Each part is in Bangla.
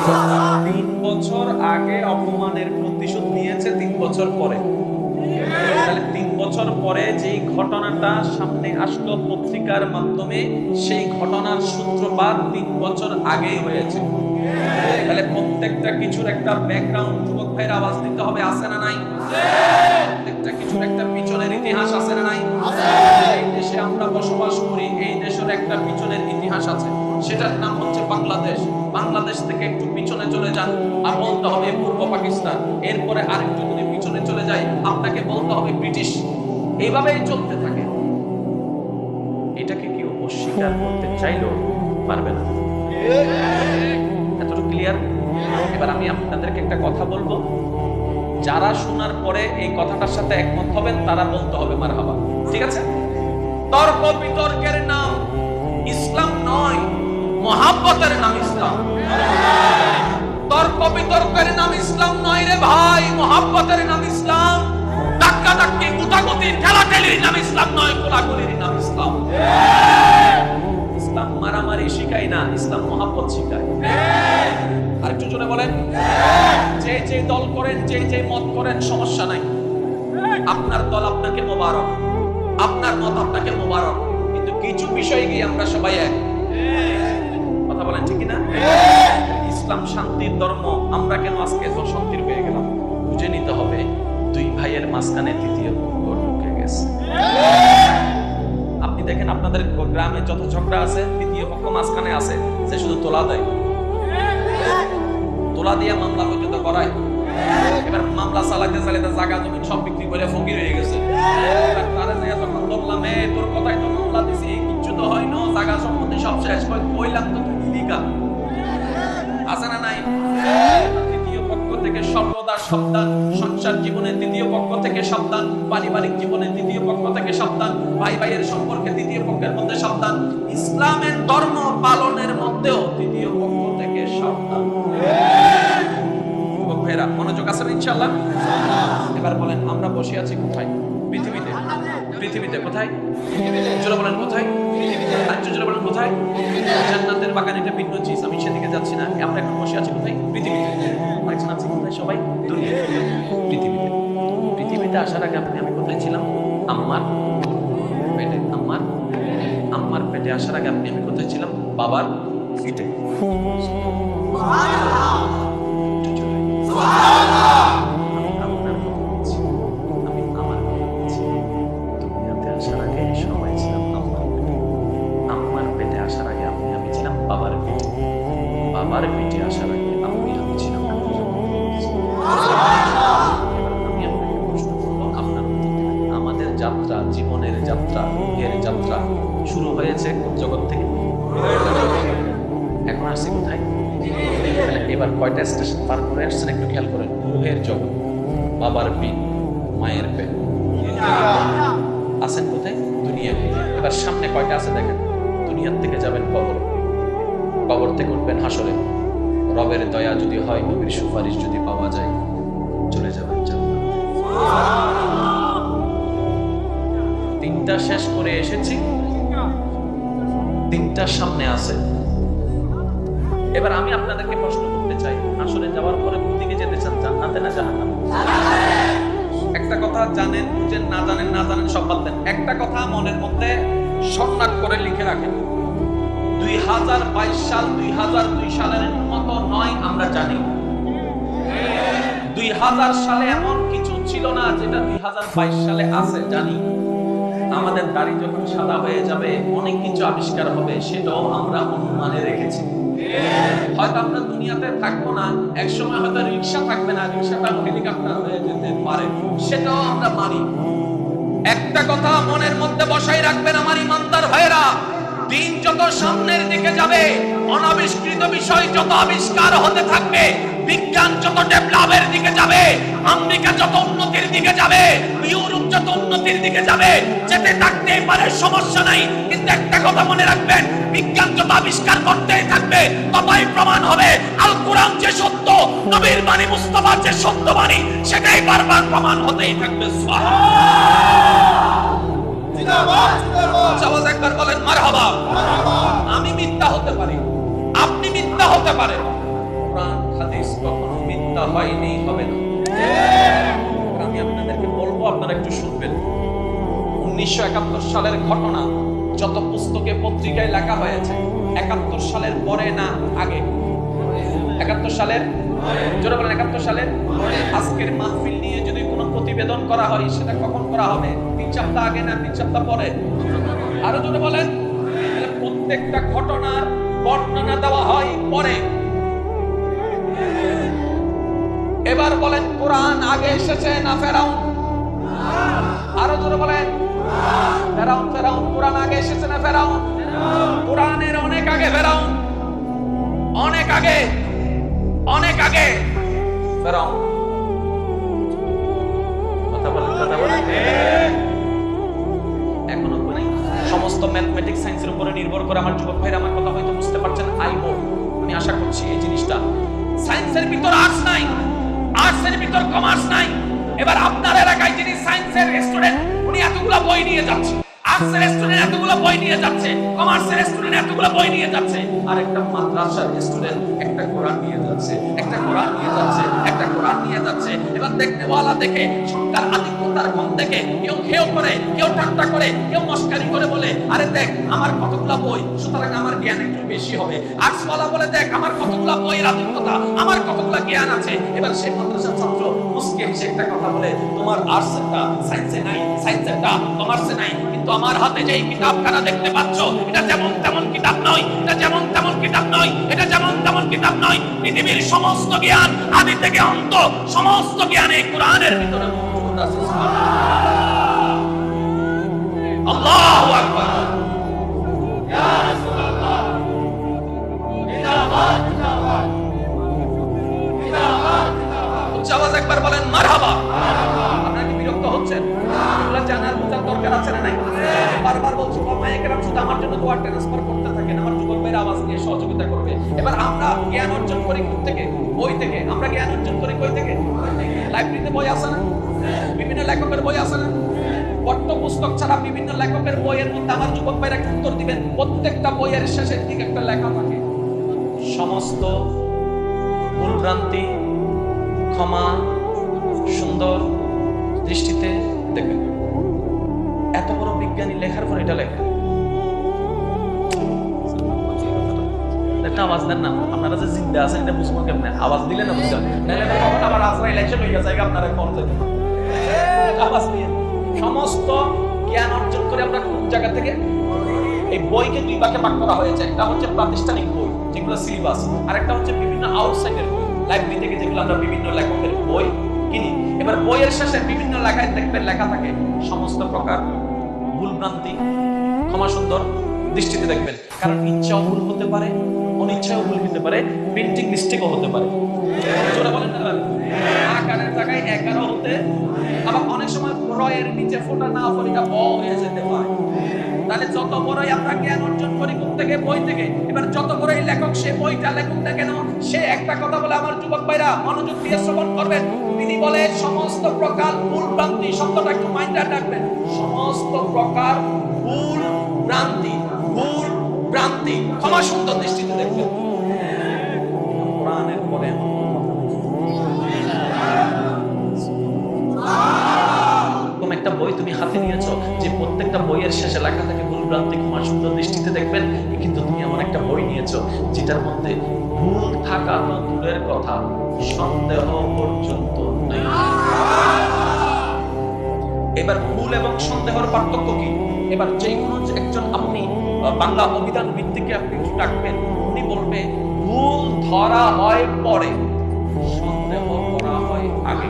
3 বছর আগে অপমানের প্রতিশোধ নিয়েছে 3 বছর পরে। তাহলে 3 বছর পরে যেই ঘটনাটা সামনে আসলো পত্রিকার মাধ্যমে, সেই ঘটনার সূত্রপাত 3 বছর আগেই হয়েছে। তাহলে প্রত্যেকটা কিছুর একটা ব্যাকগ্রাউন্ড যুবক ভাইয়ের আওয়াজ দিতে হবে, আছে না নাই? প্রত্যেকটা কিছুর একটা পিছনের ইতিহাস আছে না নাই? এই দেশে আমরা বসবাস করি, এই দেশের একটা পিছনের ইতিহাস আছে, সেটার নাম হচ্ছে বাংলাদেশ। বাংলাদেশ থেকে একটু পিছনে চলে যান, আর বলতে হবে পূর্ব পাকিস্তান। এরপরে আরেকটু যদি পিছনে চলে যায়, আপনাকে বলতে হবে ব্রিটিশ। এইভাবেই চলতে থাকে। এটাকে কেউ অস্বীকার করতে চাইলেও পারবে না। এতটুকু ক্লিয়ার? এবার আমি আপনাদেরকে একটা কথা বলবো, যারা শোনার পরে এই কথাটার সাথে একমত হবেন তারা বলতে হবে মারহাবা। ঠিক আছে? তর্ক বিতর্কের নাম ইসলাম নয়, মহাব্বতের নাম ইসলাম। তর্ক বিতর্কের নাম ইসলাম নয় রে ভাই, মহাব্বতের নাম ইসলাম। ধাক্কা ধাক্কি গুতাগুতি ঠেলাঠেলির নাম ইসলাম নয়, কোলাকুলির নাম ইসলাম। ইসলাম মারামারি শিখায় না, ইসলাম মহাব্বত শিখায়। আরেকটু জোরে বলেন। যে যে দল করেন, যে যে মত করেন, সমস্যা নাই। আপনার দল আপনাকে মোবারক, আপনার মত আপনাকে মোবারক, কিন্তু কিছু বিষয় গিয়ে আমরা সবাই এক। কথা বলেন ঠিক না? ইসলাম শান্তির ধর্ম, আমরা কেন আজকে অশান্তির হয়ে গেলাম? বুঝে নিতে হবে, দুই ভাইয়ের মাঝখানে তৃতীয় পক্ষ ঢুকে গেছে। আপনি দেখেন আপনাদের গ্রামে যত ঝগড়া আছে, তৃতীয় পক্ষ মাঝখানে আছে, সে শুধু তোলা দেয়, তোলা দিয়ে মামলা পর্যন্ত করায়। এবার মামলা চালাইতে চালাইতে জায়গা জমি সব বিক্রি করে ফকির হয়ে গেছে। তারে যে যখন বললাম, তোর কথাই তো মামলা দিছি, কিচ্ছু তো হয় না, জায়গা সম্পত্তি সব শেষ, কইলাম তো তুই দিলি কা? আছে না নাই? তৃতীয় পক্ষ থেকে সর্বদা সাবধান। সংসার জীবনে তৃতীয় পক্ষ থেকে সাবধান, পারিবারিক জীবনে তৃতীয় পক্ষ থেকে সাবধান, ভাই ভাইয়ের সম্পর্কে তৃতীয় পক্ষের মধ্যে সাবধান, ইসলামের ধর্ম পালনের মধ্যেও তৃতীয় পক্ষ থেকে সাবধান। ভাইরা মনোযোগ আছে ইনশাআল্লাহ? এবার বলেন, আমরা বসে আছি কোথায়? পৃথিবীতে। পৃথিবীতে কোথায়? জোরে বলেন কোথায়? আরেকটু জোরে বলেন কোথায়? জান্নাতের বাগান এটা ভিন্ন চিজ, আমি সেদিকে যাচ্ছি না। আমরা এখন বসে আছি কোথায়? পৃথিবীতে। আরেকজন আছে কোথায়? সবাই দুনিয়াতে। পৃথিবীতে। পৃথিবীতে আসার আগে আমি কোথায় ছিলাম? আম্মার পেটে। আম্মার পেটে আসার আগে আমি কোথায় ছিলাম? বাবার পিঠে। বাবার পেটে আসার আগে আমি ছিলাম। আমাদের যাত্রা, জীবনের যাত্রা, রুহের যাত্রা শুরু হয়েছে জগৎ থেকে। এখন আসছে কোথায়? এবার কয়টা স্টেশন পার করে আসছেন একটু খেয়াল করেন। রুহের জগৎ, বাবার পেট, মায়ের পেট। আছেন কোথায়? দুনিয়া। এবার সামনে কয়টা আছে দেখেন। দুনিয়ার থেকে যাবেন কবর, কবর থেকে উঠবেন হাসরে। রবের দয়া যদি হয়, নবীর সুপারিশ যদি পাওয়া যায়, চলে যাবেন জান্নাত। 3টা শেষ করে এসেছি, 3টার সামনে আছে। এবার আমি আপনাদেরকে প্রশ্ন করতে চাই, হাসরে যাওয়ার পরে কোন দিকে যেতে চান, জান্নাতে না জাহান্নামে? একটা কথা জানেন, বুঝেন, না জানেন সব বাদ দেন। একটা কথা মনের মধ্যে শনাক্ত করে লিখে রাখেন, 2022 সাল 2002 সালের মতো নয়, আমরা জানি। 2000 সালে এমন কিছু ছিল না যেটা 2022 সালে আছে, জানি। আমাদের দাড়ি যখন সাদা হয়ে যাবে, অনেক কিছু আবিষ্কার হবে, সেটাও আমরা অনুমানে রেখেছি। হয়তো আমরা দুনিয়াতে থাকবো না, এক সময় হয়তো রিক্সা থাকবে না, রিক্সাটা হেলিকপ্টার হয়ে যেতে পারে, সেটাও আমরা মানি। একটা কথা মনের মধ্যে বসাই রাখবেন আমার ইমানদার ভাইরা, দিন যত সামনের দিকে যাবে, অনাবিষ্কৃত বিষয় যত আবিষ্কার হতে থাকবে, বিজ্ঞান যত ডেভেলপের দিকে যাবে, আমেরিকা যত উন্নতির দিকে যাবে, ইউরোপ যত উন্নতির দিকে যাবে, যেতে থাকতেই পারে, সমস্যা নাই। কিন্তু একটা কথা মনে রাখবেন, বিজ্ঞান যত আবিষ্কার করতেই থাকবে, ততই প্রমাণ হবে আল কোরআন যে সত্য, নবীর বাণী মুস্তাফার যে সত্য বাণী, সেটাই বারবার প্রমাণ হতেই থাকবে। একবার বলেন মারহাবা। আমি মিথ্যা হতে পারি, আপনি মিথ্যা হতে পারেন, কোরআন হয়নি, হবে না। আমি আপনাদেরকে বলবো, আপনারা একটু শুনবেন। 1971 সালের ঘটনা যত পুস্তকে পত্রিকায় লেখা হয়েছে, 71 সালের পরে না আগে? 71 সালের, জোরে বলেন 71 সালের। আজকের মাহফিল নিয়ে যদি কোনো প্রতিবেদন করা হয়, সেটা কখন করা হবে? 3 সপ্তাহ আগে না 3 সপ্তাহ পরে? আরো জোরে বলেন। প্রত্যেকটা ঘটনার বর্ণনা দেওয়া হয় পরে। এবার বলেন, কোরআন আগে এসেছে না ফেরাউন? আরো জোরে বলেন। ফেরাউন। ফেরাউন। কোরআন আগে এসেছে না ফেরাউন? কোরআনের অনেক আগে ফেরাউন, অনেক আগে, অনেক আগে ফেরাউন। কথা বলেন, কথা বলেন। এখনো মানে সমস্ত ম্যাথমেটিক্স সায়েন্সের উপরে নির্ভর করে আমার যুবক ভাইরা আমার কথা হয়তো বুঝতে পারছেন। আই হোপ, আমি আশা করছি এই জিনিসটা। সায়েন্সের ভিতর আর্টস নাই, আর্টসের ভিতর কমার্স নাই। এবার আপনার এলাকায় যিনি সায়েন্সের স্টুডেন্ট, উনি এতগুলো বই নিয়ে যাচ্ছে, আর্টসের স্টুডেন্ট এতগুলো বই নিয়ে যাচ্ছে, কমার্সের স্টুডেন্ট এতগুলো বই নিয়ে যাচ্ছে, আর একটা মাদ্রাসার স্টুডেন্ট একটা কোরআন নিয়ে যাচ্ছে, একটা কোরআন নিয়ে যাচ্ছে, একটা কোরআন নিয়ে যাচ্ছে। এবার দেখতে ওয়ালা দেখে, সংখ্যার আধিক্যতার কম দেখে কেউ খেও করে, কেউ ঠাট্টা করে, কেউ মস্কারি করে বলে, আরে দেখ আমার কতগুলো বই, সুতরাং আমার জ্ঞান একটু বেশি হবে। আর্টস ওয়ালা বলে, দেখ আমার কতগুলো বইয়ের আধিক্যতা, আমার কতগুলো জ্ঞান আছে। এবার সেই মাদ্রাসার ছাত্র মুস্কে হেসে একটা কথা বলে, তোমার আর্টসেরটা সায়েন্সে নাই, সায়েন্সেরটা কমার্সে নাই, কিন্তু আমার হাতে যেই কিতাবখানা দেখতে পাচ্ছ, এটা যেমন তেমন কিতাব নয়, এটা যেমন তেমন কিতাব নয়, এটা যেমন তেমন কিতাব নয়। পৃথিবীর সমস্ত জ্ঞান আদি থেকে অন্ত, সমস্ত জ্ঞান এই কোরআনের ভিতরে মজুদ আছে। আল্লাহু আকবার। ইয়া রাসূলুল্লাহ, জিন্দাবাদ, জিন্দাবাদ, জিন্দাবাদ, জিন্দাবাদ। উচ্চ আওয়াজে একবার বলেন মারহাবা। আপনারা কি বিরক্ত হচ্ছেন? এগুলো জানার বোঝার দরকার আছে না নাই? বারবার বলছি, মায়েকেরাম শুধু আমার জন্য দোয়া ট্রান্সফার করতে থাকেন, আমার যুবক ভাইরা আওয়াজ নিয়ে সহযোগিতা করবে। এবার আমরা জ্ঞান অর্জন করি কোথা থেকে? বই থেকে। আমরা জ্ঞান অর্জন করি কই থেকে? লাইব্রেরিতে বই আছে না? বিভিন্ন লেখকের বই আছে না? পাঠ্য পুস্তক ছাড়া বিভিন্ন লেখকের বইয়ের মধ্যে আমার যুবক ভাইরা উত্তর দিবেন, প্রত্যেকটা বইয়ের শেষের দিকে একটা লেখা থাকে, সমস্ত ভুলভ্রান্তি ক্ষমা সুন্দর দৃষ্টিতে দেখবেন। এত বড় বিজ্ঞানী লেখার পর এটা লেখা। একটা আওয়াজ দেন না, আপনারা যে জিন্দা আছেন এটা বুঝবো কেমনে? আওয়াজ দিলে না বুঝলাম, নাহলে কখন আবার আজরাইল এসে লইয়া যায় আপনারা ফোন দেন। আওয়াজ দিয়ে সমস্ত জ্ঞান অর্জন করে আমরা কোন জায়গা থেকে? এই বইকে দুই ভাগে ভাগ করা হয়েছে। একটা হচ্ছে প্রাতিষ্ঠানিক বই, যেগুলো সিলেবাস, আর একটা হচ্ছে বিভিন্ন আউটসাইডের বই, লাইব্রেরি থেকে যেগুলো আমরা বিভিন্ন লেখকের বই কিনি। এবার বইয়ের শেষে বিভিন্ন লেখায় দেখবেন লেখা থাকে সমস্ত প্রকার ভুলভ্রান্তি ক্ষমা সুন্দর দৃষ্টিতে দেখবেন। কারণ ইচ্ছাও ভুল হতে পারে, অনিচ্ছাও ভুল হতে পারে, প্রিন্টিং মিস্টেকও হতে পারে। জোরে বলেন না? আকারের জায়গায় একারও হতে, আবার অনেক সময় রয়ের নিচে ফোঁটা না ফোঁটা ব হয়ে যেতে পারে। তাহলে যত বড়ই আমরা জ্ঞান অর্জন করি থেকে বই থেকে, এবার যত বড়ই লেখক সে বইটা লেখক না কেন, সে একটা কথা বলে আমার যুবক ভাইরা মনোযোগ দিয়ে শ্রবণ করবেন। তিনি বলে সমস্ত প্রকার ভুল ভ্রান্তি, শব্দটা একটু মাইন্ডে রাখবেন, সমস্ত প্রকার ভুল ভ্রান্তি, ভুল ভ্রান্তি ক্ষমা সুন্দর দৃষ্টিতে দেখবেন। কোরআনের পরে একটা বই তুমি হাতে নিয়েছো, যে প্রত্যেকটা বইয়ের শেষে লেখা থাকে ভুল ভ্রান্তি ক্ষমা সুন্দর দৃষ্টিতে দেখবেন, কিন্তু তুমি এমন একটা বই নিয়েছো যেটার মধ্যে ভুল থাকা তো দূরের কথা, সন্দেহ পর্যন্ত নেই। এবার ভুল এবং সন্দেহের পার্থক্য কি? এবার যে কোনো একজন আপনি বাংলা অভিধান ভিত্তিকে আপনি ডাকবেন, উনি বলবে ভুল ধরা হয় পরে, সন্দেহ করা হয় আগে।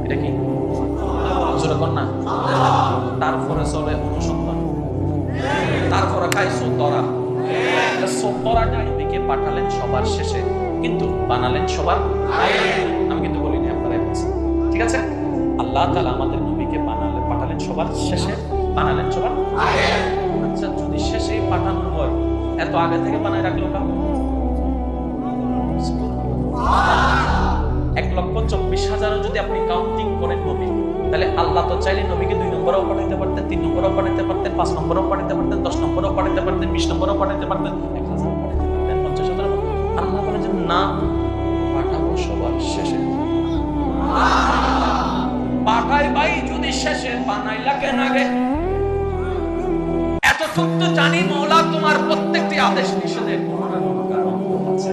এটা কি না? তারপরে চলে অনুসন্ধান, তারপরে খাই সোতরা। সোতরাটা নবীকে পাঠালেন সবার শেষে, কিন্তু বানালেন সবার। আমি কিন্তু বলিনি, আপনারাই বলছেন, ঠিক আছে? আল্লাহ তাআলা আমাদের নবীকে পাঠালেন সবার শেষে, বানালেন সবার। আচ্ছা, যদি শেষে পাঠানো হয়, এত আগে থেকে বানায় রাখলো কেন? 1,24,000 যদি আপনি কাউন্টিং করেন নবী, তাহলে আল্লাহ তো চাইলে নবীকে 2 নম্বরেও পাঠাইতে পারতেন, 3 নম্বরেও পাঠাইতে পারতেন, 5 নম্বরেও পাঠাইতে পারতেন, 10 নম্বরেও পাঠাইতে পারতেন, 20 নম্বরেও পাঠাইতে পারতেন, 1000 পাঠাইতে পারতেন। আল্লাহ বলে যে না, পাঠাবো সবার শেষে। পাঠাই ভাই যদি শেষে, বানাইলা কেন আগে? এতটুক তো জানি মওলা তোমার প্রত্যেকটি আদেশ নিষেধের কোনো না কোনো কারণ আছে।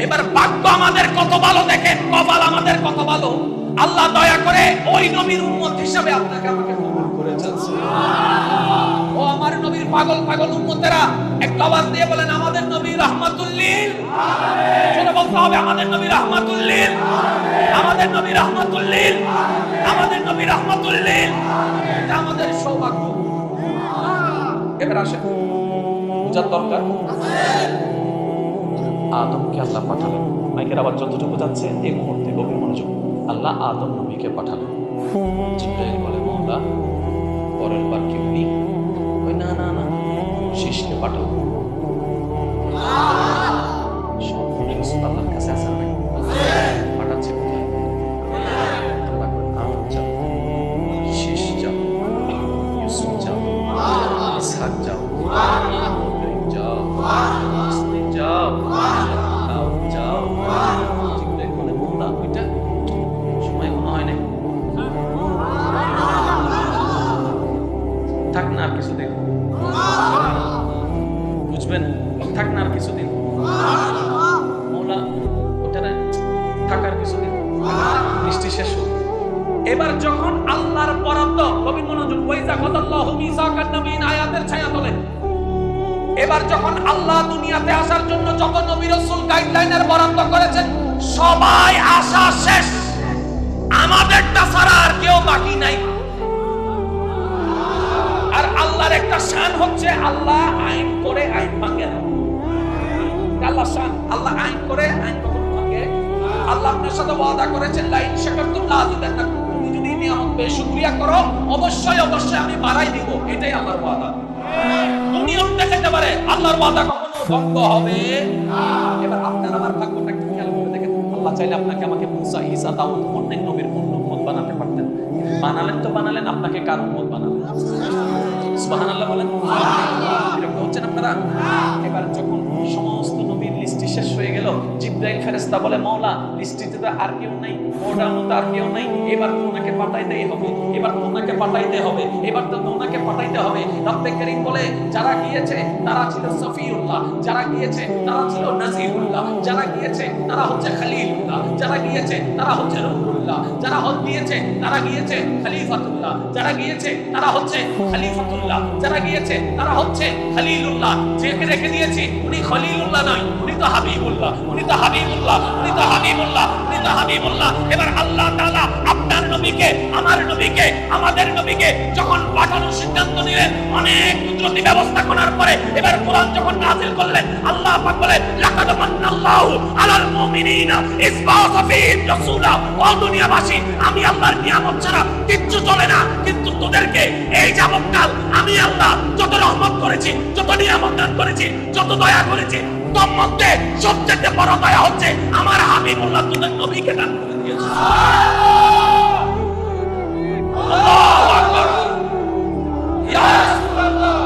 এবার ভাগ্য আমাদের কত ভালো দেখেন, কপাল আমাদের কত ভালো। আল্লাহ দয়া করে ওই নবীর উম্মত হিসেবে আপনাকে আমাকে কবুল করেছেন। ও আমার নবীর পাগল পাগল উম্মতেরা, এক আওয়াজ দিয়ে বলেন আমাদের নবী রাহমাতুল লিল আলামিন। জোরে বলতে হবে আমাদের নবী রাহমাতুল লিল আলামিন, আমাদের নবী রাহমাতুল লিল আলামিন, আমাদের নবী রাহমাতুল লিল আলামিন। এটা আমাদের সৌভাগ্য। এবার আসেন, বুঝার দরকার। আদমকে আল্লাহ পাঠালেন। মাইকের আবার যতটুকু যাচ্ছে এই মুহূর্তে গভীর মনোযোগ। আল্লাহ আদম নবীকে পাঠালেন। জিবরাইল বলে মওলা পরের বার কেউ নেই? ওই না না না, শীষকে পাঠাও। সব ভুলে গেছে, আল্লাহর কাছে আসা নাই। পাঠাচ্ছে কোথায়? আল্লাহ বলে আদম যাও, শীষ যাও, ইউসুফ যাও, ইসহাক যাও, ইব্রাহিম যাও, ইসমাঈল যাও, দাউদ যাও। জিবরাইল বলে মওলা ওইটা সময় এখনো হয় নাই, থাক না আর কিছুদিন, বুঝবেন? থাক না আর কিছুদিন মওলা, ওটা না থাকার কিছুদিন, বৃষ্টি শেষ হোক। এবার যখন আল্লাহর বরাদ্দ, গভীর মনোযোগ, ওয়াইজা কাদাল্লাহু মিসাকান নবীন আয়াতের ছায়া তলে, এবার যখন আল্লাহ দুনিয়াতে আসার জন্য যত নবী রাসূল গাইডলাইনের বরাদ্দ করেছেন, সবাই আসা শেষ, আমাদেরটা ছাড়া আর কেউ বাকি নাই। আর আল্লাহর একটা শান হচ্ছে আল্লাহ আইন করে আইন ভাঙে না। আল্লাহ শান, আল্লাহ আইন করে আইন কখন ভাঙে? আল্লাহ আপনার সাথে ওয়াদা করেছেন লা ইন শাকারতুম লা আযীদান্নাকুম, তুমি যদি নিয়ামত পেয়ে শুকরিয়া করো অবশ্যই অবশ্যই আমি বাড়াই দিব। এটাই আল্লাহর ওয়াদা। দুনিয়া দেখাতে পারে, আল্লাহর ওয়াদা কখনো ভঙ্গ হবে না। এবার আপনার আমার ভাগ্যটা একটু খেয়াল করে দেখেন। আল্লাহ চাইলে আপনাকে আমাকে মুসা, ঈসা, দাউদ অনেক নবীর উম্মত বানাতে পারতেন। বানালেন তো বানালেন, আপনাকে কার উম্মত বানালেন? সুবহানাল্লাহ বলেন। এরকম হচ্ছেন আপনারা? এবার যখন সমস্ত নবীর লিস্টি শেষ হয়ে গেল, জিবরাইল ফেরেশতা বলে মওলা লিস্টিতে তো আর কেউ নাই, ওটার মতো আর কেউ নাই, এবার তো ওনাকে পাঠাইতেই হবে, এবার তো ওনাকে পাঠাইতে হবে, এবার তো ওনাকে পাঠাইতে হবে। রব্বে কারীম বলে যারা গিয়েছে তারা ছিল সফিউল্লাহ, যারা গিয়েছে তারা ছিল নাজিরুল্লাহ, যারা গিয়েছে তারা হচ্ছে খলিলুল্লাহ, যারা গিয়েছে তারা হচ্ছে রূহুল্লাহ, যারা গিয়েছে তারা গিয়েছে খলিফাতুল্লাহ, যারা গিয়েছে তারা হচ্ছে খলিফাতুল্লাহ, যারা গিয়েছে তারা হচ্ছে খলিলুল্লাহ। যাকে রেখে দিয়েছি উনি খলিলুল্লাহ নয়, উনি তো হাবিবুল্লাহ, উনি তো হাবিবুল্লাহ, উনি তো হাবিবুল্লাহ, উনি তো হাবিবুল্লাহ। এবার আল্লাহ তাআলা আপনার নবীকে, আমার নবীকে, আমাদের নবীকে যখন পাঠানোর সিদ্ধান্ত নিলেন, অনেক কুদরতি ব্যবস্থা করার পরে এবার কোরআন যখন নাযিল করলেন, আল্লাহ পাক বলেন লাকাদ মান্নাল্লাহু আলাল মুমিনিনা ইয বাআসা ফীহিম রাসূলা। ও দুনিয়াবাসী, আমি আল্লাহর নিয়ামত ছাড়া কিচ্ছু চলে না, কিন্তু তোদেরকে এই যাবৎকাল আমি আল্লাহ যত রহমত করেছি, যত নিয়ামত দান করেছি, যত দয়া করেছি, তোর মধ্যে সবচেয়ে বড় দয়া হচ্ছে আমার হাবিবুল্লাহ তোদের নবীকে দান করে দিয়েছে। আল্লাহু আকবার। ইয়া রাসূলুল্লাহ,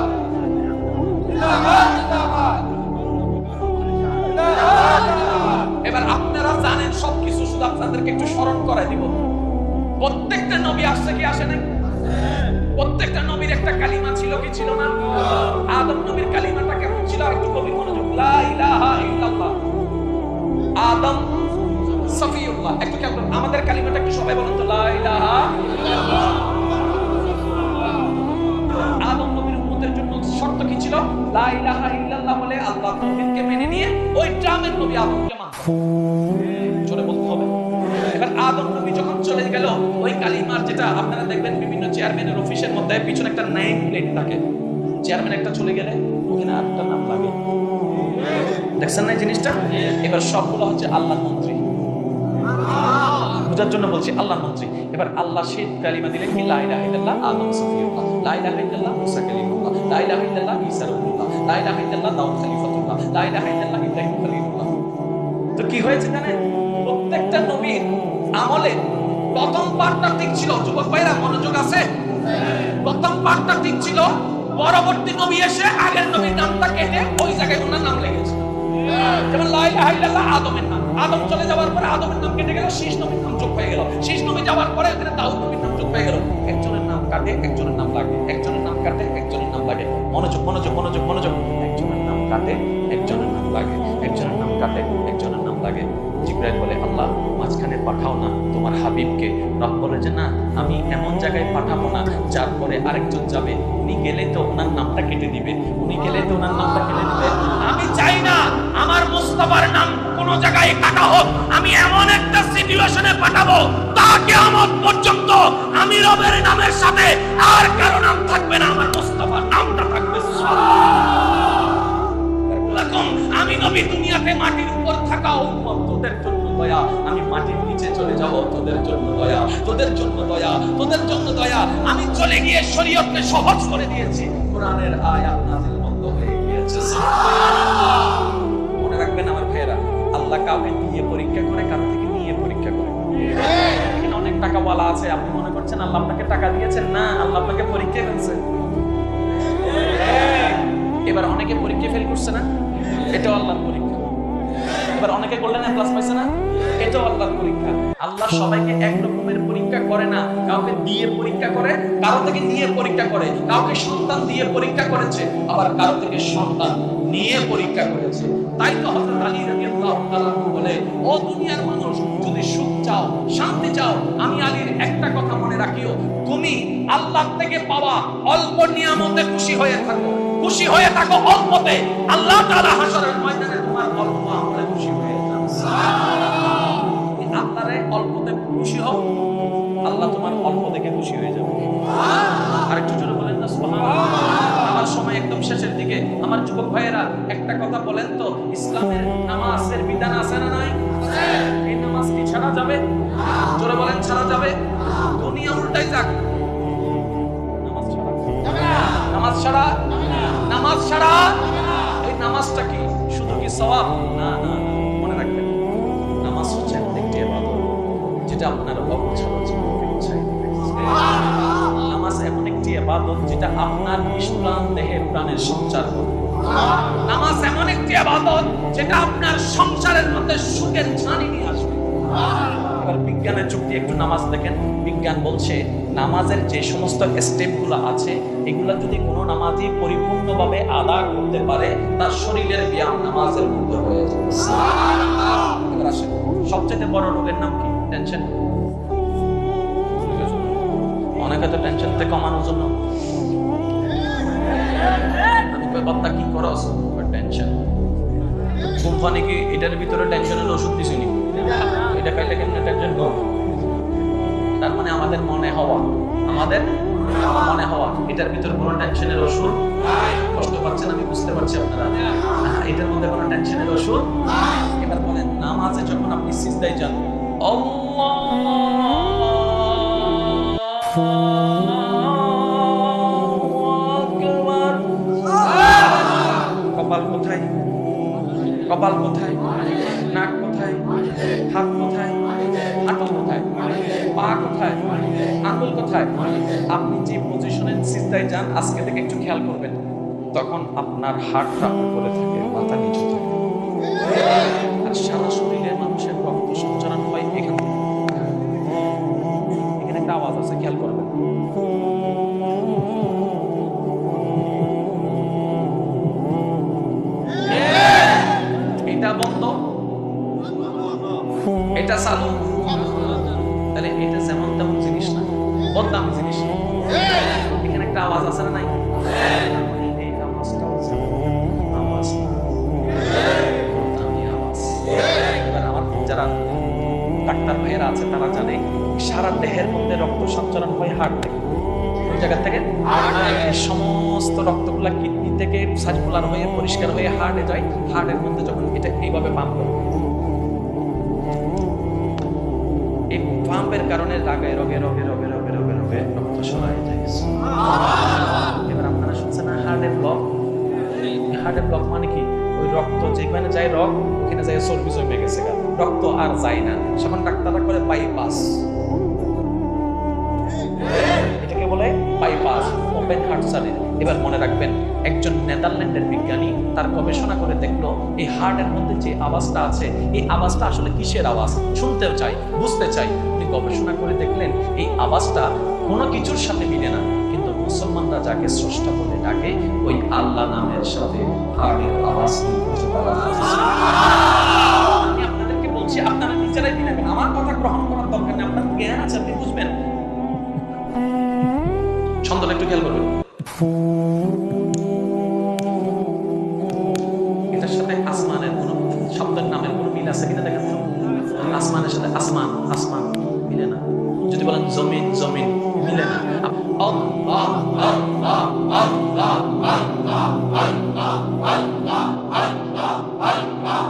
এবার আপনারা জানেন সবকিছু, শুধু আপনাদেরকে একটু স্মরণ করাই দিব। প্রত্যেকটা নবী আসছে কি আসে নাই? প্রত্যেকটা নবীর একটা কালিমা ছিল কি ছিল না? আদম নবীর কালিমাটা কেমন ছিল? একটু গভীর মনোযোগ। লা ইলাহা ইল্লাল্লাহ। আদম সফিউল্লাহ। একটু খেয়াল করুন, আমাদের কালিমাটা একটু সবাই বলুন তো, লা ইলাহা ইল্লাল্লাহ। আদম নবীর উম্মতের জন্য শর্ত কি ছিল? লা ইলাহা ইল্লাল্লাহ বলে আল্লাহর তাওহীদকে মেনে নিয়ে ওই টার্মের নবী আদমকে মানতে জোরে বলতে হবে। এবার আদম নবী যখন চলে গেল, ওই কালিমার যেটা আপনারা দেখবেন বিভিন্ন চেয়ারম্যানের অফিসের মধ্যে পিছনে একটা নেম প্লেট থাকে, চেয়ারম্যান একটা চলে গেলে ওখানে আরেকটা নাম লাগে, দেখছেন না এই জিনিসটা? এবার সবগুলো হচ্ছে আল্লাহর মন্ত্রী, বুঝার জন্য বলছি আল্লাহর মন্ত্রী। এবার আল্লাহ সেই কালিমা দিলেন কি? লা ইলাহা ইল্লাল্লাহ আদম সফিউল্লাহ, লা ইলাহা ইল্লাল্লাহ মুসা কালিমুল্লাহ, লা ইলাহা ইল্লাল্লাহ ঈসা রূহুল্লাহ, লা ইলাহা ইল্লাল্লাহ দাউদ খলিফাতুল্লাহ, লা ইলাহা ইল্লাল্লাহ ইব্রাহিম খলিলুল্লাহ। তো কি হয়েছে জানেন? প্রত্যেকটা নবীর আমলে প্রথম পার্টটা ঠিক ছিল। যুবক ভাইরা মনোযোগ আছে? প্রথম পার্টটা ঠিক ছিল, পরবর্তী নবী এসে আগের নবীর নামটা কেটে ওই জায়গায় ওনার নাম লেগেছে। যেমন লা ইলাহা ইল্লাল্লাহ আদমের নাম, আদম চলে যাওয়ার পরে আদমের নাম কেটে গেল, শীষ নবীর নাম যোগ হয়ে গেল, শীষ নবী যাওয়ার পরে এখানে দাউদ নবীর নাম যোগ হয়ে গেল। একজনের নাম কাটে একজনের নাম লাগে, একজনের নাম কাটে একজনের নাম লাগে। মনোযোগ মনোযোগ মনোযোগ মনোযোগ। একজনের নাম কাটে একজনের নাম লাগে, একজনের নাম কাটে একজনের নাম লাগে। জিবরাইল বলে আল্লাহ মাঝখানে পাঠাও না তোমার হাবিবকে। রব বলে যে না, আমি এমন জায়গায় পাঠাবো না যার পরে আরেকজন যাবে, উনি গেলে তো ওনার নামটা কেটে দিবে, উনি গেলে তো ওনার নামটা কেটে দিবে। আমি চাই না আমার মুস্তাফার নাম কোন জায়গায় কাটা হোক, আমি এমন একটা সিচুয়েশনে পাঠাবো তা কিয়ামত পর্যন্ত আমি রবের নামের সাথে আর কারো নাম থাকবে না, আমার মুস্তাফার নামটা থাকবে। আমি নবী দুনিয়াতে মাটির উপর থাকা উম্মত, তোদের জন্য দয়া, আমি মাটির নিচে চলে যাব, তোদের জন্য দয়া, তোদের জন্য দয়া, তোদের জন্য দয়া। আমি চলে গিয়ে শরীয়তকে সহজ করে দিয়েছি, কোরআনের আয়াত নাযিল বন্ধ হয়ে গিয়েছে। মনে রাখবেন আমার ভাইয়েরা, আল্লাহ কাউকে দিয়ে পরীক্ষা করে, কারো থেকে নিয়ে পরীক্ষা করে। এখানে অনেক টাকা ওয়ালা আছে, আপনি মনে করছেন আল্লাহ আপনাকে টাকা দিয়েছেন, না, আল্লাহ আপনাকে পরীক্ষা ফেলছে। এবার অনেকে পরীক্ষা ফেল করছে না, এটাও আল্লাহর পরীক্ষা। এবার অনেকে গোল্ডেন এ প্লাস পাইছে না, এটাও আল্লাহর পরীক্ষা। আল্লাহ সবাইকে এক রকমের পরীক্ষা করে না, কাউকে দিয়ে পরীক্ষা করে, কারো থেকে নিয়ে পরীক্ষা করে। কাউকে সন্তান দিয়ে পরীক্ষা করেছে, আবার কারো থেকে সন্তান নিয়ে পরীক্ষা করেছে। তাই তো হযরত আলী রাদিয়াল্লাহু তাআলা বলে, ও দুনিয়ার মানুষ, যদি সুখ চাও, শান্তি চাও, আমি আলীর একটা কথা মনে রাখিও, তুমি আল্লাহ থেকে পাওয়া অল্প নিয়ামতে খুশি হয়ে থাকো, খুশি হয়ে থাকো অল্পতে। আল্লাহ তাআলা হাশরের ময়দানে তোমার অল্প আমলে খুশি হয়ে যান। সুবহানাল্লাহ। আল্লাহরে অল্পতে খুশি হও, আল্লাহ তোমার অল্প দেখে খুশি হয়ে যাবে। আরেকটু জোরে বলেন না সুবহানাল্লাহ। আমার সময় একদম শেষের দিকে, আমার যুবক ভাইয়েরা একটা কথা বলেন তো, ইসলামের নামাজের বিধান আছে না নাই? এই নামাজ কি ছাড়া যাবে? জোরে বলেন, ছাড়া যাবে? দুনিয়া উল্টাই যাক, নামাজ ছাড়া যাবে না, নামাজ ছাড়া, নামাজ ছাড়া। এই নামাজটা কি শুধু কি সওয়াব? না না, মনে রাখবেন, নামাজ হচ্ছে এমন একটি ইবাদত যেটা আপনার অগোছালো জীবনকে গুছাই দিবে। নামাজ এমন একটি ইবাদত যেটা আপনার নিষ্প্রাণ দেহে প্রাণের সঞ্চার করবে। নামাজ এমন একটি ইবাদত যেটা আপনার সংসারের মধ্যে সুখের ছানি নিয়ে আসবে। এবার বিজ্ঞানের যুক্তি একটু নামাজ দেখেন। বিজ্ঞান বলছে নামাজের যে সমস্ত স্টেপগুলো আছে, এগুলো যদি কোনো নামাজি পরিপূর্ণভাবে আদা করতে পারে, তার শরীরের ব্যায়াম নামাজের মধ্যে হয়ে যাবে। এবার আসেন, সবচেয়ে বড় রোগের নাম কি? টেনশন। অনেকে তো টেনশনতে কমানোর জন্য, আমি কই বাপ্পা কি করস? টেনশন। কোম্পানি কি এটার ভিতরে টেনশনের ওষুধ দিছিনি? এটা খাইলে কেমনে টেনশন কম? তার মানে আমাদের মনে হওয়া, আমাদের মনে হওয়া, এটার ভিতরে কোনো টেনশনের ওষুধ। কষ্ট পাচ্ছেন আমি বুঝতে পারছি আপনারা, এটার মধ্যে কোনো টেনশনের ওষুধ। এবার বলেন, নামাজে যখন আপনি সিজদায় যান, কপাল কোথায়? কপাল কোথায়? নাক কোথায়? হাত কোথায়? হাঁটু কোথায়? পা কোথায়? আঙ্গুল কোথায়? আপনি যে পজিশনে সিজদায় যান, আজকে থেকে একটু খেয়াল করবেন, তখন আপনার হাতটা উপরে থাকে, মাথা নিচে থাকে, আর সারা শরীরে মানুষের রক্ত সঞ্চালন হয় এখান থেকে। এখানে একটা আওয়াজ আছে, খেয়াল করবেন। এটা বন্ধ, এটা চালু, তাহলে এটা যেমন তেমন জিনিস না, বদদামি জিনিস না। এখানে একটা আওয়াজ আছে না নাই? এই আওয়াজটাও আওয়াজ না, বদদামি আওয়াজ। এবার আমার যারা ডাক্তার ভাইয়েরা আছে তারা জানে, সারা দেহের মধ্যে রক্ত সঞ্চালন হয় হার্ট থেকে। ওই জায়গা থেকে সমস্ত রক্তগুলা কিডনি থেকে সার্কুলার হয়ে পরিষ্কার হয়ে হার্টে যায়। হার্টের মধ্যে যখন এটা এইভাবে পাম্প করে, এই পাম্পের কারণে রোগে রোগে রোগে রোগে রোগে রোগে রোগে রক্ত সরাই যায়। এবার আপনারা শুনছেন না হার্টের ব্লক? হার্টের ব্লক মানে কি? ওই রক্ত যেখানে যায়, ওখানে যায় চর্বি জমে গেছে, রক্ত আর যায় না, তখন ডাক্তাররা করে বাইপাস। এটাকে বলে বাইপাস। রাখবেন হার্ট সার্জারি। এবার মনে রাখবেন, একজন নেদারল্যান্ডের বিজ্ঞানী তার গবেষণা করে দেখলো এই হার্টের মধ্যে যে আওয়াজটা আছে, এই আওয়াজটা আসলে কিসের আওয়াজ, শুনতেও চাই, বুঝতে চাই। উনি গবেষণা করে দেখলেন এই আওয়াজটা কোনো কিছুর সাথে মিলে না, কিন্তু মুসলমানরা যাকে স্রষ্টা বলে ডাকে ওই আল্লাহ নামের সাথে হার্টের আওয়াজ খুঁজে পাওয়া যাচ্ছে। আমি আপনাদেরকে বলছি, আপনারা নিজেরাই মিলাবেন, আমার কথা গ্রহণ করার দরকার নেই। আপনার জ্ঞান আছে, আপনি বুঝবেন। ছন্দটা একটু খেয়াল করবেন। এটার সাথে আসমানের কোন শব্দের নামের কোন মিল আছে কিনা দেখেন তো। আসমানের সাথে আসমান, আসমান মিলে না। যদি বলেন জমিন, জমিন মিলে না। আল্লাহ আল্লাহ আল্লাহ আল্লাহ আল্লাহ আল্লাহ আল্লাহ আল্লাহ আল্লাহ।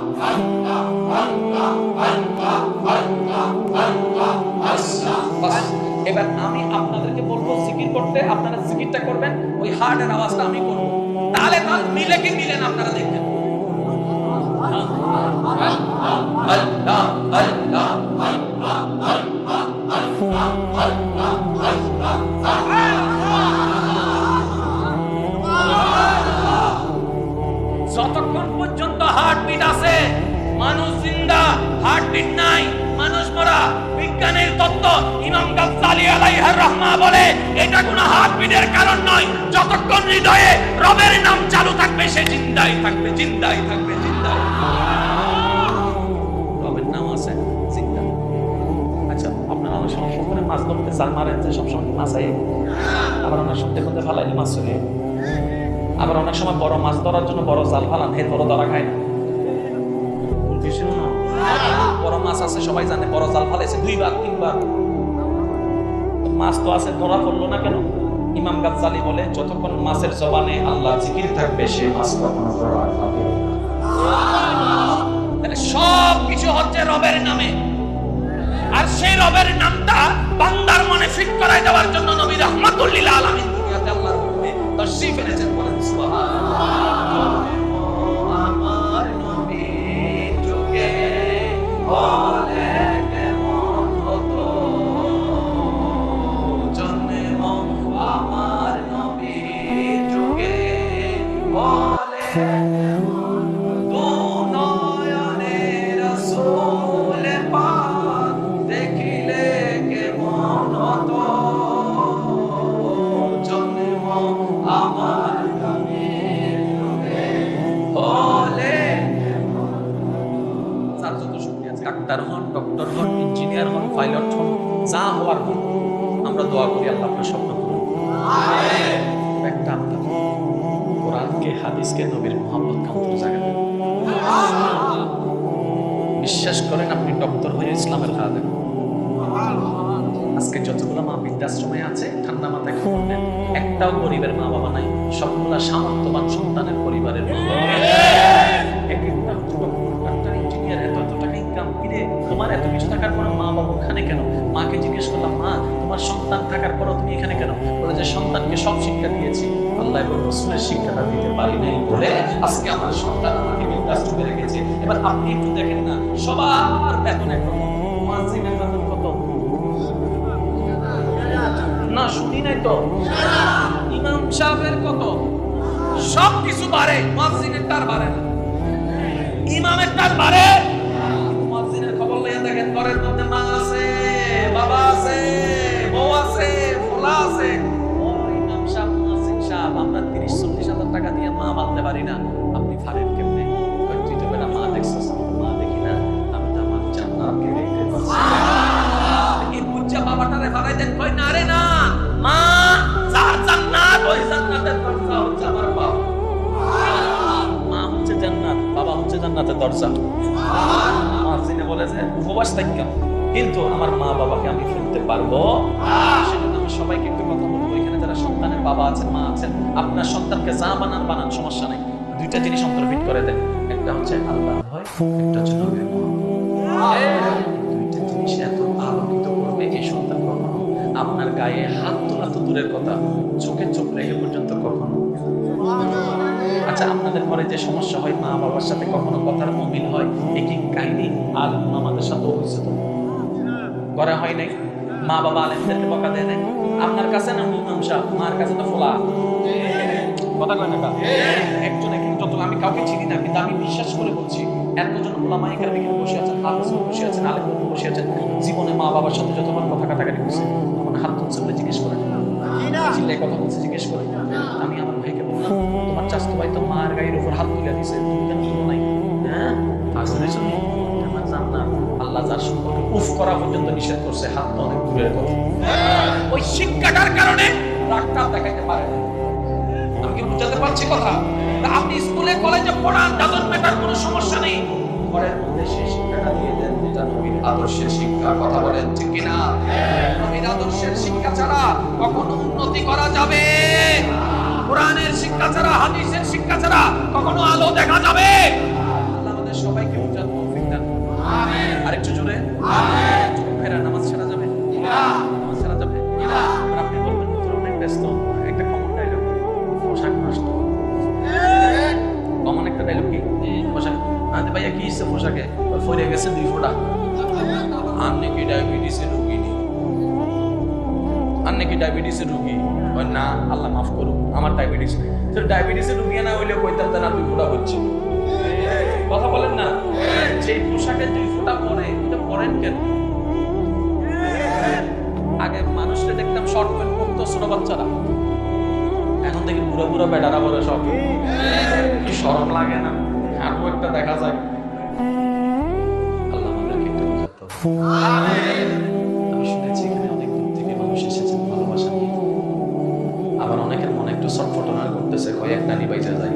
এবার আমি আপনাদেরকে বলবো জিকির করতে, আপনারা জিকিরটা করবেন, ওই হার্টের আওয়াজটা আমি করব, তাহলে তার মিলে কি মিলে না আপনারা দেখবেন। যতক্ষণ পর্যন্ত হার্টবিট আছে মানুষ জিন্দা, হার্টবিট নাই মানুষ মরা। বিজ্ঞানের তত্ত্ব ইমাম গাজ্জালি আলাইহির রাহমা বলে এটা কোনো হার্টবিটের কারণ নয়। যতক্ষণ হৃদয়ে রবের নাম চালু থাকবে সে জিন্দাই থাকবে, জিন্দাই থাকবে, জিন্দাই। রবের নাম আছে জিন্দা। আচ্ছা, আপনারা অনেক সময় পুকুরে মাছ ধরতে জাল মারেন যে সবসময় মাছ আয়, আবার অনেক সময় দেখতে ফালাইলে মাছ চলে, আবার অনেক সময় বড় মাছ ধরার জন্য বড় জাল ফালান, এরপরও ধরা খায় না। বড় মাছ আছে সবাই জানে, বড় জাল ফালাইছে 2 বার 3 বার, মাছ তো আছে, ধরা পড়লো না কেন? ইমাম গাজ্জালি বলে যতক্ষণ মাছের জবানে আল্লাহ জিকির থাকবে সে মাছ কখনো ধরা খাবে না। তাহলে সব কিছু হচ্ছে রবের নামে, আর সেই রবের নামটা বান্দার মনে ফিট করাই দেওয়ার জন্য নবী রাহমাতুল লিল আলামিন দুনিয়াতে আল্লাহর হুকুমে তাশরীফ এনেছেন। বলেন সুবহানাল্লাহ। আমার নবী যুগে বলে কেমন হতো জন্ম, আমার নবী যুগে বলে দু নয়নে রাসূল পাক দেখিলে কেমন হতো জন্ম, আমার নবী যুগে বলে। স্যার যত শক্তি আছে, ডাক্তার হন, ডক্টর হন, ইঞ্জিনিয়ার হন, পাইলট হন, যা হওয়ার হন, আমরা দোয়া করি আল্লাহ আপনার স্বপ্ন পূরণ করুন। একটা আপনার কোরআনকে, হাদিসকে, নবীর মুহাম্মদকে অন্তরে জাগাবেন। বিশ্বাস করেন আপনি ডক্টর হয়ে ইসলামের খাদেম। আজকে যতগুলো মা বৃদ্ধাশ্রমে আছে ঠান্ডা মাথায় খবর নেন, একটাও গরিবের মা বাবা নাই, সবগুলা সামর্থ্যবান সন্তানের পরিবারের মা বাবা। তোমার এত কিছু থাকার পর মা বাবা ওখানে কেন? মাকে জিজ্ঞেস করলাম, মা তোমার সন্তান থাকার পরও তুমি এখানে কেন? বলে যে সন্তানকে সব শিক্ষা দিয়েছি, আল্লাহ এবং রাসূলের শিক্ষাটা দিতে পারি নাই বলে আজকে আমার সন্তান আমাকে বৃদ্ধাশ্রমে রেখেছে। এবার আপনি একটু দেখেন না, সবার বেতন একরকম, মুয়াজ্জিনের বেতন কত না শুনি নাই তো, ইমাম সাহেবের কত, সব কিছু বাড়ে, মুয়াজ্জিনের তার বাড়ে না, ইমামের তার বাড়ে। মুয়াজ্জিনের খবর লইয়া দেখেন, ঘরের মধ্যে মা আছে, বাবা আছে, বউ আছে, পোলা আছে। ও ইমাম সাহেব, মুয়াজ্জিন সাহেব, আমরা 30-40 হাজার টাকা দিয়ে মা বাঁধতে পারি না, আপনি পারেন কেমনে? তুই তো বেটা মা দেখছিস, মা দেখি না, আমি তো আমার জান্নাতকে দেখতে পাচ্ছি। এই বুঝা বাবাটারে ভাড়াই দেন, কই না রে না, মা যার জান্নাত ওই জান্নাতের দরজা হচ্ছে আমার বাবা। মা হচ্ছে জান্নাত, বাবা হচ্ছে জান্নাতের দরজা। মুয়াজ্জিনে বলেছে উপবাস থাকতাম, কিন্তু আমার মা বাবাকে আমি ফেলতে পারবো। সেজন্য আমি সবাইকে একটু কথা বলবো, এখানে যারা সন্তানের বাবা আছেন, মা আছেন, আপনার সন্তানকে যা বানান বানান, সমস্যা নাই, 2টা জিনিস অন্তর্ভুক্ত করে দেন, একটা হচ্ছে আল্লাহর ভয়, একটা হচ্ছে নবীর মুহাম্মদ। 2টা জিনিস এত আলোকিত করবে এই সন্তান কখনো আপনার গায়ে হাত তোলা তো দূরের কথা, চোখে চোখ রেখে পর্যন্ত কখনো। আচ্ছা, আপনাদের ঘরে যে সমস্যা হয়, মা বাবার সাথে কখনো কথার অমিল হয়, একই কাহিনী আর আমাদের সাথে হয়েছে তো ঘরে হয় নাই? মা বাবা আলেমদেরকে বকা দেয় না। আপনার কাছে না ইমাম সাহেব, মার কাছে তো ফোলা কথা কয় না। একজন এখানে যত, আমি কাউকে চিনি না কিন্তু আমি বিশ্বাস করে বলছি এতজন ওলামা এখানে বসে আছেন, হাফেজ বসে আছেন, আলেম বসে আছেন, জীবনে মা বাবার সাথে যতবার কথা কাটাকাটি করছে তখন হাত তুলছে বলে জিজ্ঞেস করেন, চিল্লায় কথা বলছে জিজ্ঞেস করে। আমি আমার ভাইকে বললাম, তোমার চাচতো ভাই তো মার গায়ের উপর হাত তুলে দিছে, তুমি কেন তুলো নাই? হ্যাঁ আসলে শুনি আমার জান্নাত আল্লাহ যার সম্পর্কে উফ করা পর্যন্ত নিষেধ করছে, হাত তো অনেক দূরের কথা। ওই শিক্ষাটার কারণে রাগটা দেখাইতে পারে না। আমি কি বুঝাতে পারছি কথা? আপনি স্কুলে কলেজে পড়ান, ডাজন্ট ম্যাটার, কোনো সমস্যা নেই। ঘরের মধ্যে সেই শিক্ষাটা দিয়ে দেন যেটা নবীর আদর্শের শিক্ষা। কথা বলেন ঠিক কিনা? নবীর আদর্শের শিক্ষা ছাড়া কখনো উন্নতি করা যাবে? কোরআনের শিক্ষা ছাড়া, হাদিসের শিক্ষা ছাড়া কখনো আলো দেখা যাবে? আল্লাহ আমাদের সবাইকে বুঝার তৌফিক দান করুন। আমিন। আরেকটু জোরে আমিন। ভাইরা নামাজ ছাড়া যাবে না? নামাজ ছাড়া যাবে না? আর আপনি বলবেন অনেক ব্যস্ত, একটা কমন ডায়লগ, পোশাক নষ্ট। কমন একটা ডায়লগ কি? পোশাক আনতে ভাইয়া কি ইচ্ছে পোশাকে ফরে গেছে 2 ফোঁটা। আপনি কি ডায়াবেটিসের রোগী নি? আপনি কি ডায়াবেটিসের রোগী? না আল্লাহ মাফ করুন, আমার ডায়াবেটিস নেই। তো ডায়াবেটিসের রোগী না হইলে কইতাম না 2 ফোঁটা হচ্ছে। কথা বলেন না, সেই পোশাকে 2 ফোঁটা পরে, এটা পরেন কেন? আগে মানুষকে দেখতাম শর্ট প্যান্ট পরতো ছোট বাচ্চারা, এখন দেখি বুড়ো বুড়ো বেটারা পরে সব। কি শরম লাগে না? আরো একটা দেখা যায়। আল্লাহ আমাদেরকে একটু বুঝাতো। আমি শুনেছি এখানে অনেক দূর থেকে মানুষ এসেছেন ভালোবাসা নিয়ে, আবার অনেকের মনে একটু ছটফটানা করতেছে, কয়েক নানি বাইচা যায়।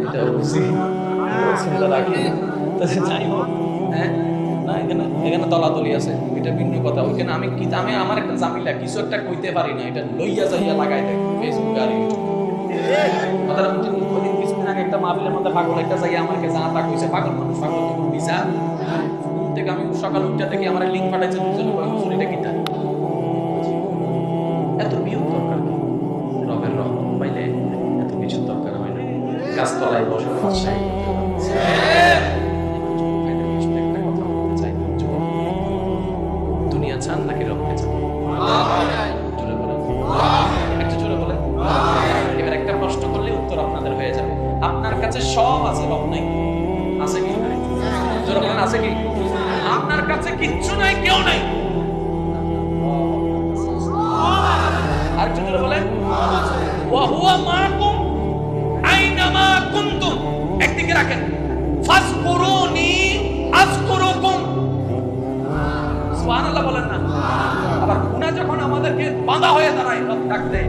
এটা বুঝি রাখি, যাই হোক। হ্যাঁ না, এখানে তলাতলি আছে, এটা ভিন্ন কথা। ওইখানে আমি আমার একটা জামিলা কিছু একটা কইতে পারি না, এটা লইয়া যাইয়া লাগাই দেয় ফেসবুকে আর ইউটিউবে। কথাটা বুঝছেন? ওইদিন কিছুদিন আগে একটা মাহফিলের মধ্যে পাগল একটা জায়গায় আমাকে যা তা কইছে, পাগল মানুষ, পাগল কি বিচার? ঘুম থেকে আমি সকাল উঠতে দেখি আমার লিঙ্ক পাঠাইছে দুজন, এটা কিটা এত বিয়োগ দরকার কি? রবের রহমত পাইলে এত কিছু দরকার হয় না। গাছতলায় বসে বাসায় দুনিয়া চান নাকি রবকে চান? জোরে বলেন, একটু জোরে বলেন। এবার একটা প্রশ্ন করলে উত্তর আপনাদের হয়ে যাবে। আপনার কাছে সব আছে, রব নাই, আছে কি? জোরে বলেন, আছে কি? আপনার কাছে কিচ্ছু নাই, কেউ নাই। আর একটু জোরে বলেন, ওয়া হুয়া মাকুম আইনামা কুনতুম। একদিকে রাখেন, ফাজকুরুনি আযকুরুকুম। সুবহানাল্লাহ বলেন না? আবার গুনাহ যখন আমাদেরকে বাধা হয়ে দাঁড়ায়, রব ডাক দেয়,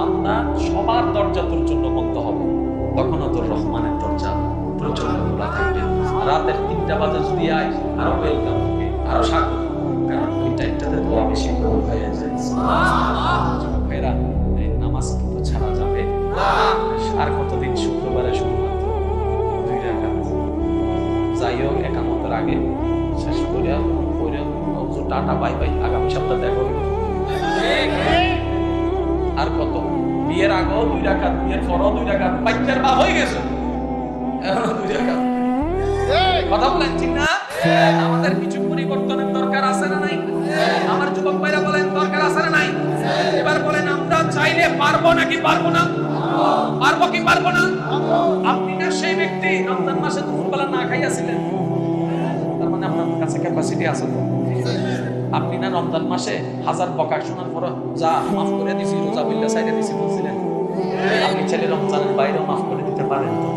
আমরা সবার দরজা তোর জন্য বন্ধ হবে, তখনও তোর রহমানের দরজা প্রচন্ড খোলা থাকবে। রাতের 3টা বাজে যদি আয়, আরো ওয়েলকাম, আরো স্বাগত, কারণ ওই টাইমটাতে দোয়া বেশি কবুল হয়ে যায়। ভাইরা, নামাজ কিন্তু ছাড়া যাবে আর কতদিন? শুক্রবারে শুধুমাত্র 2 রাকাত। যাই হোক, একামতের আগে শেষ করিয়া টাটা বাই বাই, আগামী সপ্তাহে দেখা হবে। আর কত? বিয়ের আগেও 2 রাকাত, বিয়ের পরেও 2 রাকাত, বাচ্চার বাপ হয়ে গেছে এখনো 2 রাকাত। কথা বলেন ঠিক না? আমাদের কিছু পরিবর্তনের দরকার আছে না নাই? আমার যুবক ভাইরা বলেন, দরকার আছে না নাই? এবার বলেন, আমরা চাইলে পারবো নাকি পারবো না? পারবো কি পারবো না? আপনি না সেই ব্যক্তি রমজান মাসে দুপুরবেলা না খাইয়াছিলেন, তার মানে আপনার কাছে ক্যাপাসিটি আছে তো। আপনি না রমজান মাসে 1000 বকা শোনার পর যা মাফ করে দিছি, রোজা বিল্লা সাইডে দিছি বলছিলেন, আপনি ছেলে রমজানের বাইরেও মাফ করে দিতে পারেন তো?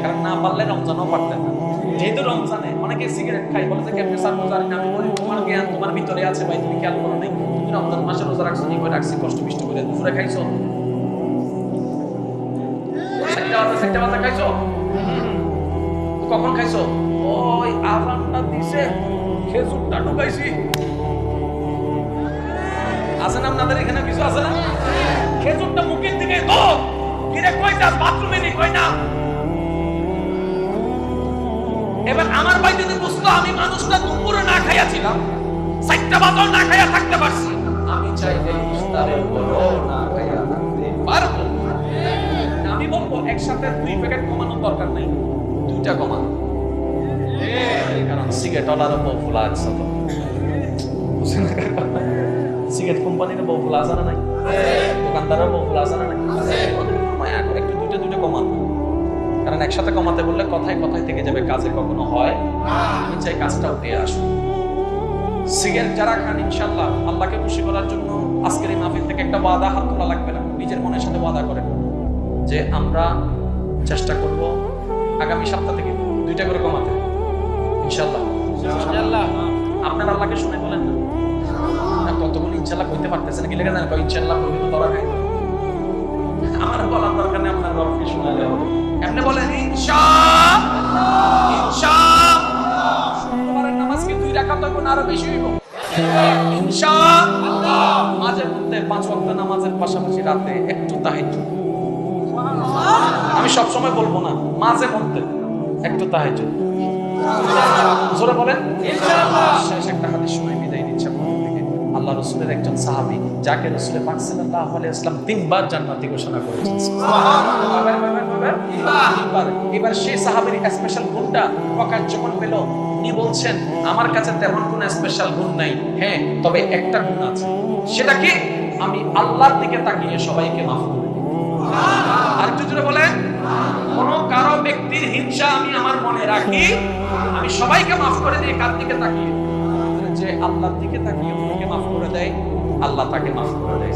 কারণ না পারলে রমজানও পারতেন না। যেহেতু রমজানে অনেকে সিগারেট খাই, বলে যে কেমনে স্যার রোজা না? আমি বলি, তোমার জ্ঞান তোমার ভিতরে আছে ভাই, তুমি খেয়াল করো নাই? তুমি রমজান মাসে রোজা রাখছো, নি করে রাখছি, কষ্ট বিষ্ট করে দুপুরে খাইছো, 7টা বাজে খাইছো। কখন খাইছো? ওই আজানটা দিছে, খেজুরটা ঢুকাইছি। আছে না আপনাদের এখানে? কিছু আছে না? খেজুরটা মুখের দিকে তো কিরে কই যাস? বাথরুমে নি কই না? এবার আমার ভাই যদি বুঝতো আমি মানুষটা দুপুরে না খাইয়াছিলাম, 7টা বাজে না খাইয়া থাকতে পারছি, আমি চাইলে ইফতারের পরও না খাইয়া থাকতে পারবো। আমি বলবো একসাথে 2 প্যাকেট কমানোর দরকার নাই, 2টা কমান। সিগারেট ওলারও বউ ফুলা আছে তো, সিগারেট কোম্পানির বউ ফুলা আছে না নাই, দোকানদারের বউ ফুলা আছে না নাই, মায়া করে একটু দুইটা কমান, কারণ একসাথে কমাতে বললে কথায় কথায় থেকে যাবে, কাজে কখনো হয়। আমি চাই কাজটা উঠে আসুন। সিগারেট যারা খান ইনশাআল্লাহ আল্লাহকে খুশি করার জন্য আজকের এই মাহফিল থেকে একটা ওয়াদা হাত তোলা লাগবে না, নিজের মনের সাথে ওয়াদা করেন যে আমরা চেষ্টা করব আগামী সপ্তাহ থেকে 2টা করে কমাতে ইনশাআল্লাহ। আপনার আল্লাহকে শুনে বলেন না, ততগুলো ইনশাআল্লাহ কইতে পারতেছেন কি লেগে জানেন, ইনশাআল্লাহ কইলে তো ধরা খাই। আমার বলার দরকার নেই, আপনার রবকে শোনালে হবে। এমনি বলেন ইনশাআল্লাহ, ইনশাআল্লাহ। শুক্রবারের নামাজ কি 2 রাকাত হইব না আরো বেশি হইব? ইনশাআল্লাহ। মাঝে মধ্যে 5 ওয়াক্ত নামাজের পাশাপাশি রাতে একটু তাহাজ্জুদ, আমি সব সময় বলবো না, মাঝে মধ্যে একটু তাহাজ্জুদ, জোরে বলেন ইনশাআল্লাহ। শেষ একটা হাদিস শুনে বিদায় নিচ্ছি আপনাদের থেকে। আল্লাহ রাসূলের একজন সাহাবী যাকে রাসূল পাক সাল্লাল্লাহু আলাইহি ওয়াসাল্লাম 3 বার জান্নাতি ঘোষণা করেছেন, সুবহানাল্লাহ। এবার সেই সাহাবীর স্পেশাল গুণটা প্রকাশ যখন পেল, উনি বলছেন আমার কাছে তেমন কোনো স্পেশাল গুণ নাই, হ্যাঁ তবে একটা গুণ আছে, সেটা কি আমি আল্লাহর দিকে তাকিয়ে সবাইকে মাফ করি। আর একটু জোরে বলেন, কোন কারো ব্যক্তির হিংসা আমি আমার মনে রাখি, আমি সবাইকে মাফ করে দিই। কার দিকে তাকিয়ে? যে আল্লাহর দিকে তাকিয়ে অন্যকে মাফ করে দেয়, আল্লাহ তাকে মাফ করে দেয়।